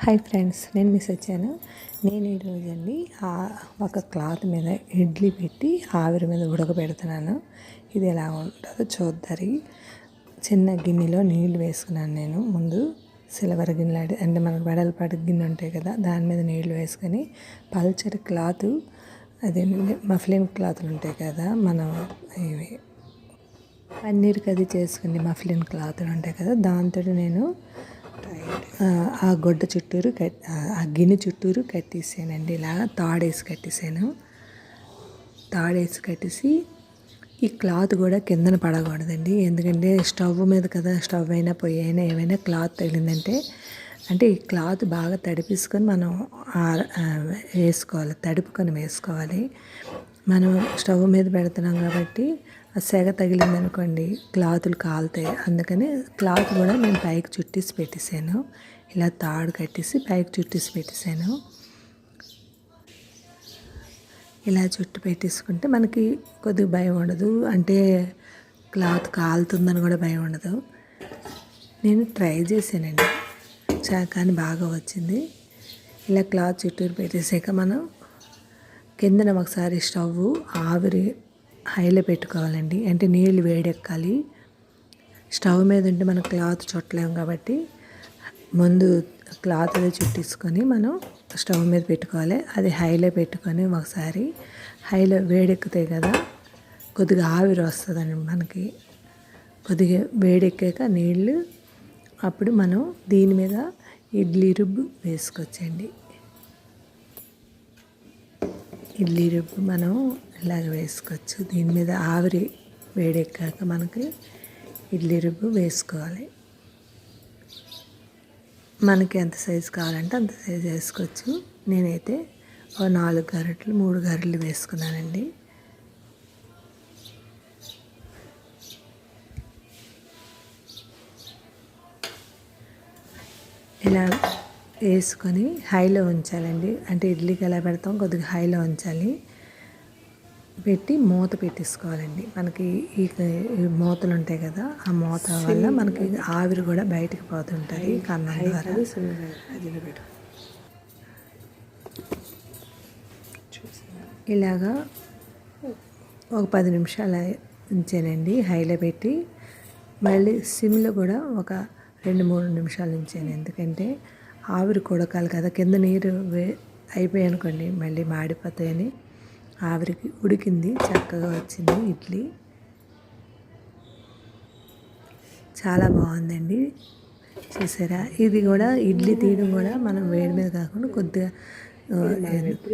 Hi friends, నేను miss వచ్చాను. నేను ఈరోజండి ఒక క్లాత్ మీద ఇడ్లీ పెట్టి ఆవిరి మీద ఉడకబెడుతున్నాను. ఇది ఎలా ఉంటుందో చూద్దరి. చిన్న గిన్నెలో నీళ్లు వేసుకున్నాను. నేను ముందు సిల్వర్ గిన్నె అంటే మనకు వెడల్పాటి గిన్నె ఉంటాయి కదా, దాని మీద నీళ్లు వేసుకొని పల్చటి క్లాత్, అదేంటంటే మఫ్లిన్ క్లాత్లు ఉంటాయి కదా, మనం ఇవి పన్నీర్కి అది చేసుకుని మఫ్లిన్ క్లాత్లు ఉంటాయి కదా, దాంతో నేను ఆ గొడ్డ చుట్టూరు ఆ గిన్నె చుట్టూరు కట్టేసానండి. ఇలాగ తాడేసి కట్టేసాను. తాడేసి కట్టేసి ఈ క్లాత్ కూడా కిందన పడకూడదండి, ఎందుకంటే స్టవ్ మీద కదా, స్టవ్ అయినా పొయ్యి అయినా ఏమైనా క్లాత్ తగిలిందంటే, అంటే ఈ క్లాత్ బాగా తడిపేసుకొని మనం వేసుకోవాలి, తడుపుకొని వేసుకోవాలి. మనం స్టవ్ మీద పెడుతున్నాం కాబట్టి ఆ సెగ తగిలిందనుకోండి క్లాతులు కాలుతాయి. అందుకని క్లాత్ కూడా నేను పైకి చుట్టేసి పెట్టేశాను. ఇలా తాడు కట్టేసి పైకి చుట్టేసి పెట్టేశాను. ఇలా చుట్టు పెట్టేసుకుంటే మనకి కొద్దిగా భయం ఉండదు, అంటే క్లాత్ కాలుతుందని కూడా భయం ఉండదు. నేను ట్రై చేశానండి, కానీ బాగా వచ్చింది. ఇలా క్లాత్ చుట్టూరు పెట్టేసాక మనం కిందన ఒకసారి స్టవ్ ఆవిరి హైలో పెట్టుకోవాలండి, అంటే నీళ్ళు వేడెక్కాలి. స్టవ్ మీద ఉంటే మనం క్లాత్ చుట్టలేము కాబట్టి ముందు క్లాత్ అది చుట్టేసుకొని మనం స్టవ్ మీద పెట్టుకోవాలి. అది హైలో పెట్టుకొని ఒకసారి హైలో వేడెక్కుతాయి కదా, కొద్దిగా ఆవిరి వస్తుందండి మనకి. కొద్దిగా వేడెక్కాక నీళ్ళు, అప్పుడు మనం దీని మీద ఇడ్లీ రుబ్బు వేసుకోవచ్చండి. ఇడ్లీ రుబ్బు మనం ఇలాగ వేసుకోవచ్చు. దీని మీద ఆవిరి వేడెక్కాక మనకి ఇడ్లీ రుబ్బు వేసుకోవాలి. మనకి ఎంత సైజు కావాలంటే అంత సైజు వేసుకోవచ్చు. నేనైతే 4 గరిటెలు 3 గరిటెలు వేసుకున్నానండి. ఇలా వేసుకొని హైలో ఉంచాలండి, అంటే ఇడ్లీకి ఎలా పెడతాం కొద్దిగా హైలో ఉంచాలి. పెట్టి మూత పెట్టేసుకోవాలండి. మనకి ఈ మూతలు ఉంటాయి కదా, ఆ మూత వల్ల మనకి ఆవిరి కూడా బయటకు పోతుంటుంది కన్నం ద్వారా. ఇలాగా ఒక 10 నిమిషాలు ఉంచానండి హైలో పెట్టి. మళ్ళీ సిమ్లో కూడా ఒక 2-3 నిమిషాలు ఉంచాను, ఎందుకంటే ఆవిరి కొడకాలి కదా. కింద నీరు అయిపోయాయి అనుకోండి మళ్ళీ మాడిపోతాయని. ఆవిరికి ఉడికింది, చక్కగా వచ్చింది ఇడ్లీ. చాలా బాగుందండి, చూసారా. ఇది కూడా ఇడ్లీ తీయడం కూడా మనం వేడి మీద కాకుండా కొద్దిగా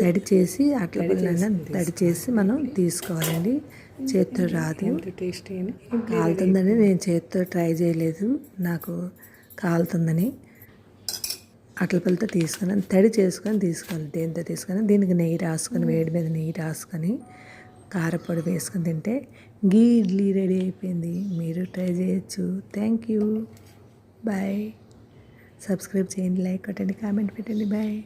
తడి చేసి అట్ల పిల్లన్నా తడి చేసి మనం తీసుకోవాలండి. చేత్తో రాదు, కాలుతుందని నేను చేత్తో ట్రై చేయలేదు, నాకు కాలుతుందని అట్ల పిల్లతో తీసుకొని తడి చేసుకొని తీసుకోవాలి. దేంతో తీసుకొని దీనికి నెయ్యి రాసుకొని, వేడి మీద నెయ్యి రాసుకొని కారపొడి వేసుకొని తింటే గీ ఇడ్లీ రెడీ అయిపోయింది. మీరు ట్రై చేయొచ్చు. Thank you, bye. సబ్స్క్రైబ్ చేయండి, లైక్ కొట్టండి, కామెంట్ పెట్టండి. బాయ్.